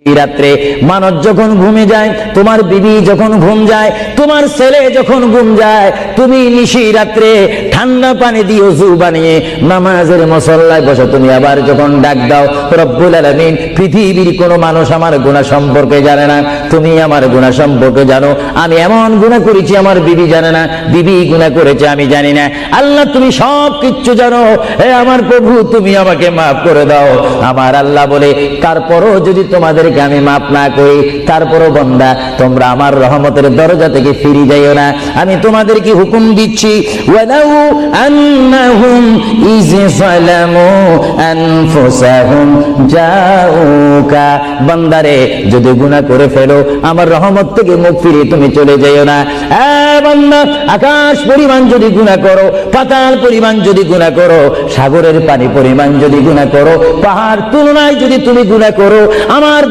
রাত্রে মানুষ যখন ঘুমে যায়, তোমার বিবি যখন ঘুম যায়, তোমার ছেলে যখন ঘুম যায়, তুমি নিশি রাত্রে ঠান্ডা পানি দিয়ে ওযু বানিয়ে নামাজের মুসল্লায় বসো। তুমি আবার যখন ডাক দাও রব্বুল আলামিন, পৃথিবীর কোনো মানুষ আমার গুনাহ সম্পর্কে জানে না, তুমি আমার গুনাহ সম্পর্কে জানো। আমি এমন গুনাহ করেছি আমার বিবি জানে না, বিবি গুনাহ করেছে আমি জানি না। আল্লাহ তুমি সব কিচ্ছু জানো, হে আমার প্রভু তুমি আমাকে মাফ করে দাও। আমার আল্লাহ বলে, তারপরও যদি তোমাদেরকে আমি মাফ না করি, তারপরও বান্দা তোমরা আমার রহমতের দরজা থেকে ফিরে যাইও না। আমি তোমাদেরকে হুকুম দিচ্ছি, ওয়ালাউ আন্নাহুম ইয যালামু আনফুসাহুম জাউকা, বান্দারে যদি গুনাহ করে ফেলো আমার রহমত থেকে মুখ ফিরিয়ে তুমি চলে যাইও না। বান্দা, আকাশ পরিমাণ যদি গুনাহ করো, পাতাল পরিমাণ যদি গুনাহ করো, সাগরের পানি পরিমাণ যদি গুনাহ করো, পাহাড় তুলনায় যদি তুমি গুনাহ করো, আমার